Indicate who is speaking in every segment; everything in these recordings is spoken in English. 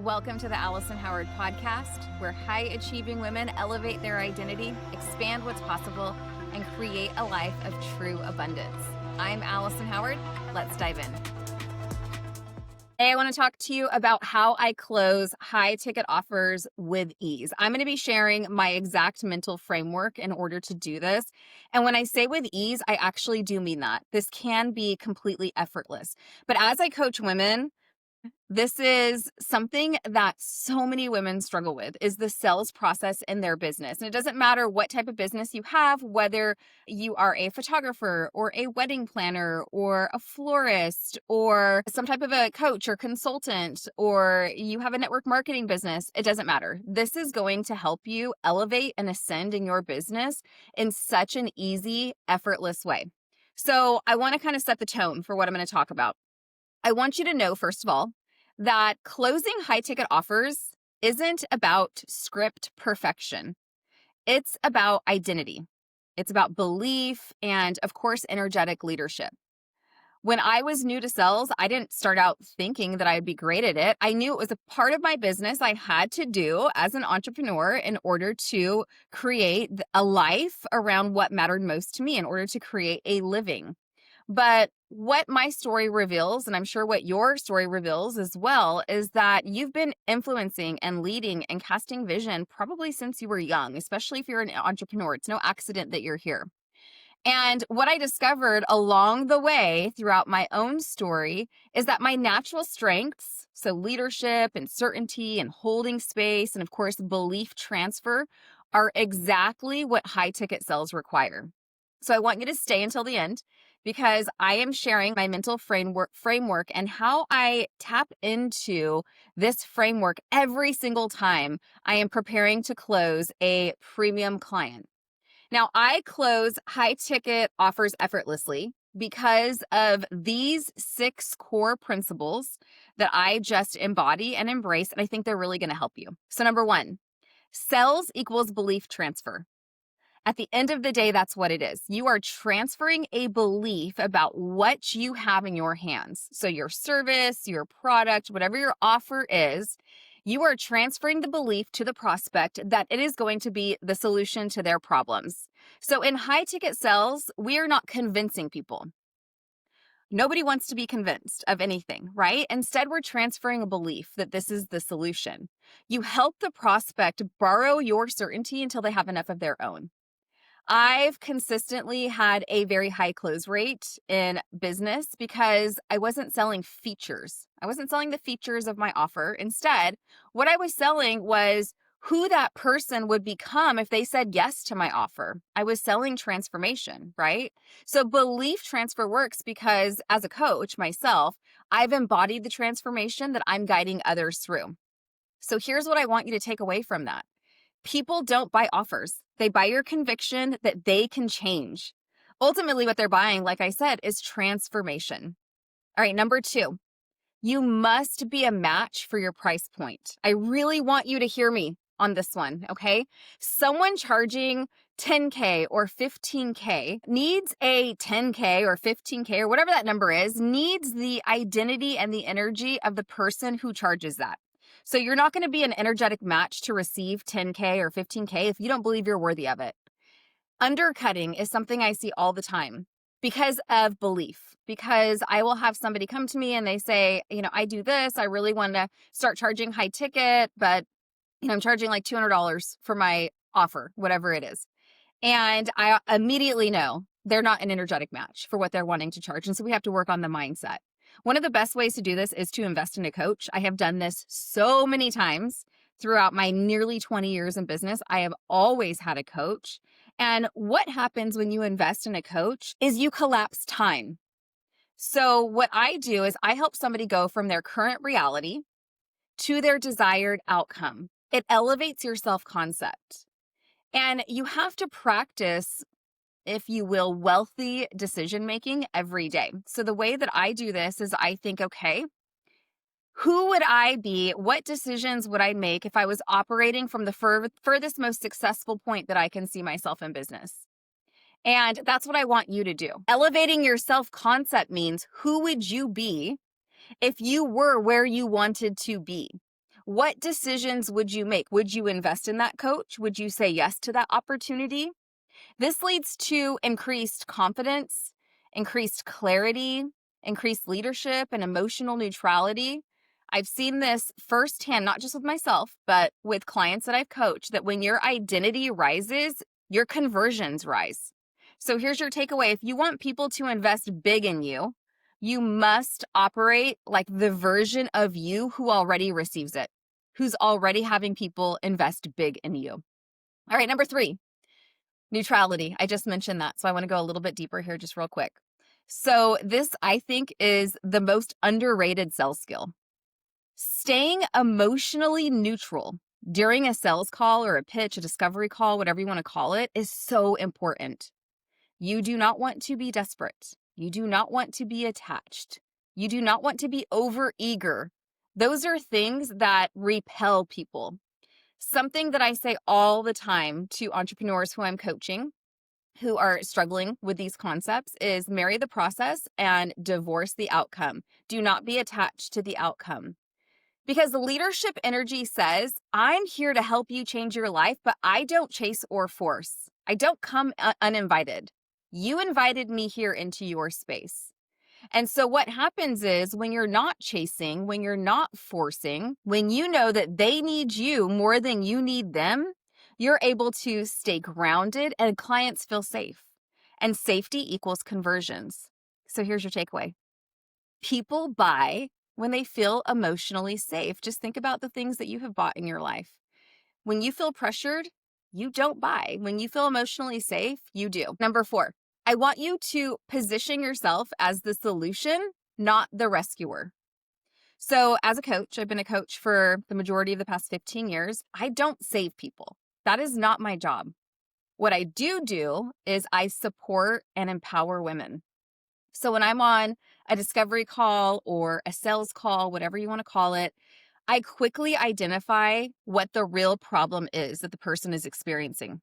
Speaker 1: Welcome to the Allison Howard podcast, where high-achieving women elevate their identity, expand what's possible, and create a life of true abundance. I'm Allison Howard. Let's dive in. Today, I want to talk to you about how I close high-ticket offers with ease. I'm going to be sharing my exact mental framework in order to do this. And when I say with ease, I actually do mean that. This can be completely effortless. But as I coach women, this is something that so many women struggle with, is the sales process in their business. And it doesn't matter what type of business you have, whether you are a photographer or a wedding planner or a florist or some type of a coach or consultant, or you have a network marketing business, it doesn't matter. This is going to help you elevate and ascend in your business in such an easy, effortless way. So I want to kind of set the tone for what I'm going to talk about. I want you to know, first of all, that closing high ticket offers isn't about script perfection. It's about identity. It's about belief and, of course, energetic leadership. When I was new to sales, I didn't start out thinking that I'd be great at it. I knew it was a part of my business I had to do as an entrepreneur in order to create a life around what mattered most to me, in order to create a living. But what my story reveals, and I'm sure what your story reveals as well, is that you've been influencing and leading and casting vision probably since you were young, especially if you're an entrepreneur. It's no accident that you're here. And what I discovered along the way throughout my own story is that my natural strengths, so leadership and certainty and holding space, and of course, belief transfer, are exactly what high ticket sales require. So I want you to stay until the end, because I am sharing my mental framework and how I tap into this framework every single time I am preparing to close a premium client. Now, I close high ticket offers effortlessly because of these 6 core principles that I just embody and embrace, and I think they're really going to help you. So number 1, sales equals belief transfer. At the end of the day, that's what it is. You are transferring a belief about what you have in your hands. So your service, your product, whatever your offer is, you are transferring the belief to the prospect that it is going to be the solution to their problems. So in high ticket sales, we are not convincing people. Nobody wants to be convinced of anything, right? Instead, we're transferring a belief that this is the solution. You help the prospect borrow your certainty until they have enough of their own. I've consistently had a very high close rate in business because I wasn't selling features. I wasn't selling the features of my offer. Instead, what I was selling was who that person would become if they said yes to my offer. I was selling transformation, right? So belief transfer works because as a coach myself, I've embodied the transformation that I'm guiding others through. So here's what I want you to take away from that. People don't buy offers. They buy your conviction that they can change. Ultimately, what they're buying, like I said, is transformation. All right, number 2, you must be a match for your price point. I really want you to hear me on this one, okay? Someone charging 10K or 15K needs a 10K or 15K or whatever that number is, needs the identity and the energy of the person who charges that. So you're not going to be an energetic match to receive 10K or 15K if you don't believe you're worthy of it. Undercutting is something I see all the time because of belief, because I will have somebody come to me and they say, I do this. I really want to start charging high ticket, but I'm charging like $200 for my offer, whatever it is. And I immediately know they're not an energetic match for what they're wanting to charge. And so we have to work on the mindset. One of the best ways to do this is to invest in a coach. I have done this so many times throughout my nearly 20 years in business. I have always had a coach. And what happens when you invest in a coach is you collapse time. So what I do is I help somebody go from their current reality to their desired outcome. It elevates your self-concept. And you have to practice, if you will, wealthy decision-making every day. So the way that I do this is I think, okay, who would I be? What decisions would I make if I was operating from the furthest, most successful point that I can see myself in business? And that's what I want you to do. Elevating your self-concept means, who would you be if you were where you wanted to be? What decisions would you make? Would you invest in that coach? Would you say yes to that opportunity? This leads to increased confidence, increased clarity, increased leadership, and emotional neutrality. I've seen this firsthand, not just with myself, but with clients that I've coached, that when your identity rises, your conversions rise. So here's your takeaway. If you want people to invest big in you, you must operate like the version of you who already receives it, who's already having people invest big in you. All right, number 3. Neutrality. I just mentioned that, so I want to go a little bit deeper here just real quick. So this, I think, is the most underrated sales skill. Staying emotionally neutral during a sales call or a pitch, a discovery call, whatever you want to call it, is so important. You do not want to be desperate. You do not want to be attached. You do not want to be overeager. Those are things that repel people. Something that I say all the time to entrepreneurs who I'm coaching who are struggling with these concepts is marry the process and divorce the outcome. Do not be attached to the outcome. Because the leadership energy says, I'm here to help you change your life, but I don't chase or force. I don't come uninvited. You invited me here into your space. And so what happens is when you're not chasing, when you're not forcing, when you know that they need you more than you need them, you're able to stay grounded and clients feel safe. And safety equals conversions. So here's your takeaway. People buy when they feel emotionally safe. Just think about the things that you have bought in your life. When you feel pressured, you don't buy. When you feel emotionally safe, you do. Number 4. I want you to position yourself as the solution, not the rescuer. So as a coach, I've been a coach for the majority of the past 15 years. I don't save people. That is not my job. What I do is I support and empower women. So when I'm on a discovery call or a sales call, whatever you want to call it, I quickly identify what the real problem is that the person is experiencing.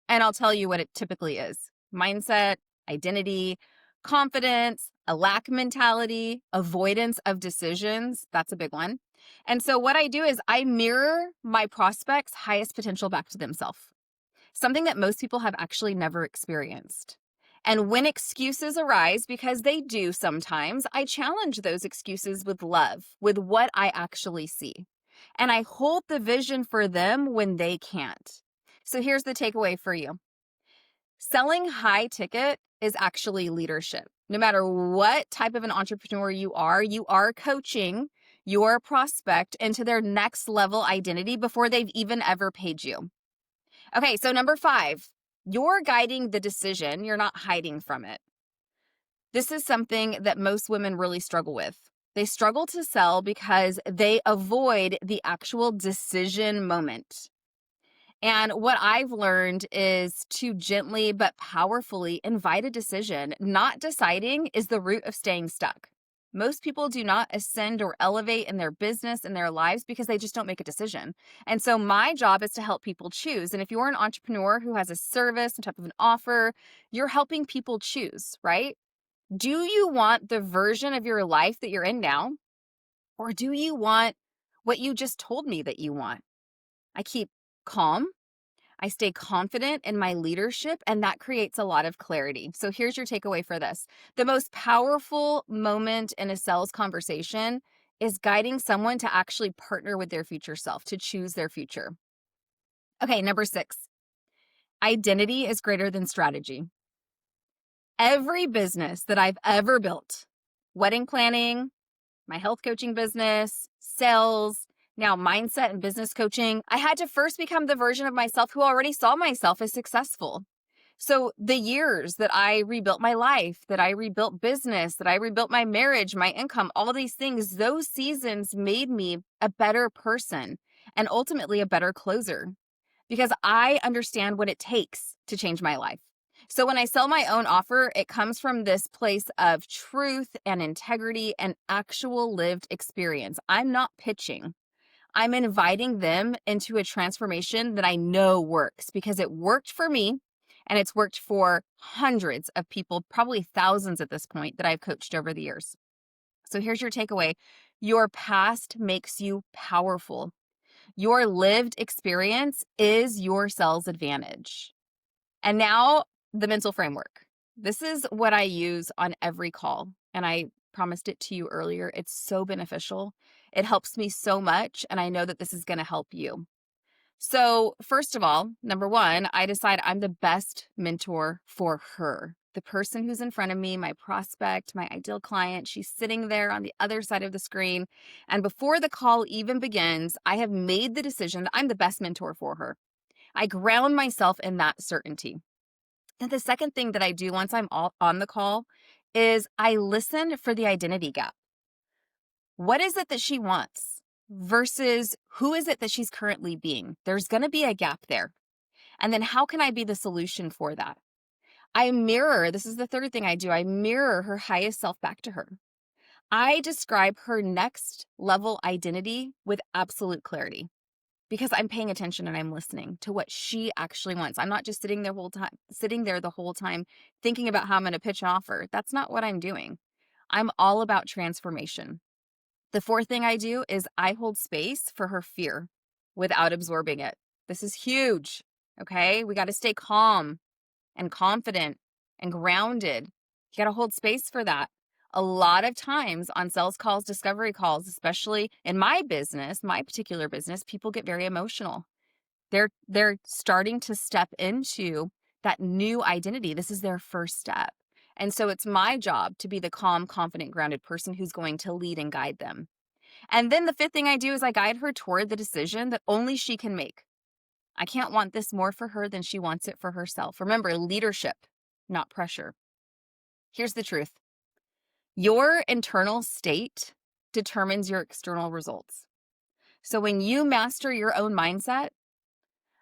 Speaker 1: And I'll tell you what it typically is. Mindset, identity, confidence, a lack mentality, avoidance of decisions. That's a big one. And so what I do is I mirror my prospects' highest potential back to themselves, something that most people have actually never experienced. And when excuses arise, because they do sometimes, I challenge those excuses with love, with what I actually see. And I hold the vision for them when they can't. So here's the takeaway for you. Selling high ticket is actually leadership. No matter what type of an entrepreneur you are coaching your prospect into their next level identity before they've even ever paid you. Okay, so number 5, you're guiding the decision. You're not hiding from it. This is something that most women really struggle with. They struggle to sell because they avoid the actual decision moment. And what I've learned is to gently but powerfully invite a decision. Not deciding is the root of staying stuck. Most people do not ascend or elevate in their business and their lives because they just don't make a decision. And so my job is to help people choose. And if you're an entrepreneur who has a service, some type of an offer, you're helping people choose, right? Do you want the version of your life that you're in now? Or do you want what you just told me that you want? I keep calm. I stay confident in my leadership, and that creates a lot of clarity. So here's your takeaway for this. The most powerful moment in a sales conversation is guiding someone to actually partner with their future self, to choose their future. Okay, number 6, identity is greater than strategy. Every business that I've ever built, wedding planning, my health coaching business, sales, now mindset and business coaching, I had to first become the version of myself who already saw myself as successful. So the years that I rebuilt my life, that I rebuilt business, that I rebuilt my marriage, my income, all these things, those seasons made me a better person and ultimately a better closer because I understand what it takes to change my life. So when I sell my own offer, it comes from this place of truth and integrity and actual lived experience. I'm not pitching. I'm inviting them into a transformation that I know works because it worked for me and it's worked for hundreds of people, probably thousands at this point that I've coached over the years. So here's your takeaway. Your past makes you powerful. Your lived experience is your cell's advantage. And now the mental framework. This is what I use on every call. And I promised it to you earlier. It's so beneficial. It helps me so much. And I know that this is going to help you. So, first of all, number one, I decide I'm the best mentor for her. The person who's in front of me, my prospect, my ideal client, she's sitting there on the other side of the screen. And before the call even begins, I have made the decision that I'm the best mentor for her. I ground myself in that certainty. And the second thing that I do once I'm all on the call is I listen for the identity gap. What is it that she wants versus who is it that she's currently being? There's going to be a gap there. And then how can I be the solution for that? I mirror, this is the third thing I do, I mirror her highest self back to her. I describe her next level identity with absolute clarity because I'm paying attention and I'm listening to what she actually wants. I'm not just sitting there the whole time thinking about how I'm going to pitch an offer. That's not what I'm doing. I'm all about transformation. The fourth thing I do is I hold space for her fear without absorbing it. This is huge, okay? We got to stay calm and confident and grounded. You got to hold space for that. A lot of times on sales calls, discovery calls, especially in my business, my particular business, people get very emotional. They're starting to step into that new identity. This is their first step. And so it's my job to be the calm, confident, grounded person who's going to lead and guide them. And then the fifth thing I do is I guide her toward the decision that only she can make. I can't want this more for her than she wants it for herself. Remember, leadership, not pressure. Here's the truth. Your internal state determines your external results. So when you master your own mindset,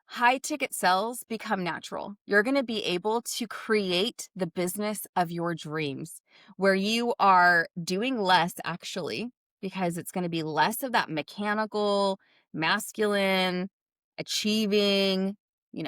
Speaker 1: high ticket sales become natural. You're going to be able to create the business of your dreams where you are doing less actually, because it's going to be less of that mechanical, masculine, achieving,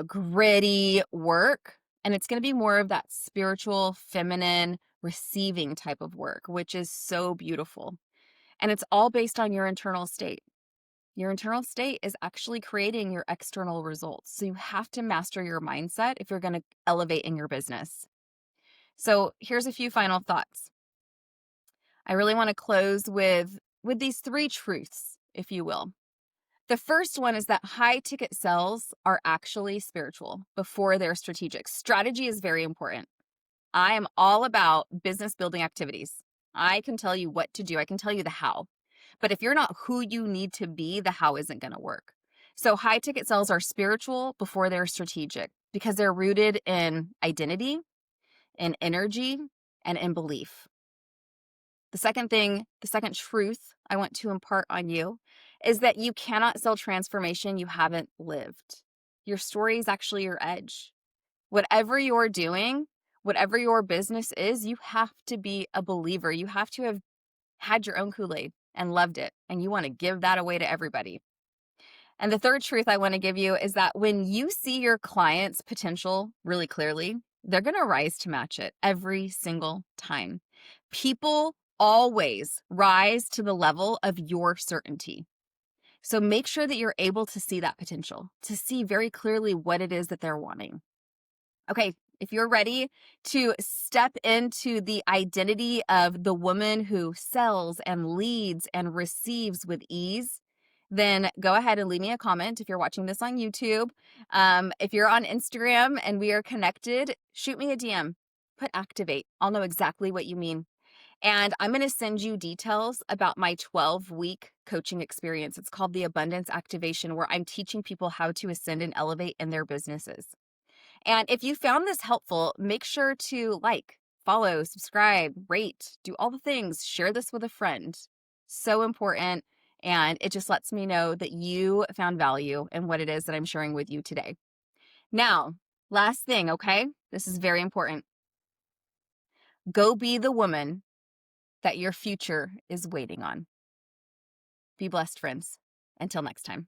Speaker 1: gritty work. And it's going to be more of that spiritual, feminine, receiving type of work, which is so beautiful. And it's all based on your internal state. Your internal state is actually creating your external results. So you have to master your mindset if you're going to elevate in your business. So here's a few final thoughts. I really want to close with these three truths, if you will. The first one is that high ticket sales are actually spiritual before they're strategic. Strategy is very important. I am all about business building activities. I can tell you what to do. I can tell you the how. But if you're not who you need to be, the how isn't going to work. So high ticket sales are spiritual before they're strategic because they're rooted in identity, in energy, and in belief. The second truth I want to impart on you is that you cannot sell transformation you haven't lived. Your story is actually your edge. Whatever you're doing, whatever your business is, you have to be a believer. You have to have had your own Kool-Aid and loved it, and you want to give that away to everybody. And the third truth I want to give you is that when you see your client's potential really clearly, they're going to rise to match it every single time. People always rise to the level of your certainty. So make sure that you're able to see that potential, to see very clearly what it is that they're wanting. Okay, if you're ready to step into the identity of the woman who sells and leads and receives with ease, then go ahead and leave me a comment if you're watching this on YouTube. If you're on Instagram and we are connected, shoot me a DM. Put activate. I'll know exactly what you mean. And I'm going to send you details about my 12-week coaching experience. It's called the Abundance Activation, where I'm teaching people how to ascend and elevate in their businesses. And if you found this helpful, make sure to like, follow, subscribe, rate, do all the things. Share this with a friend. So important. And it just lets me know that you found value in what it is that I'm sharing with you today. Now, last thing, okay? This is very important. Go be the woman that your future is waiting on. Be blessed, friends. Until next time.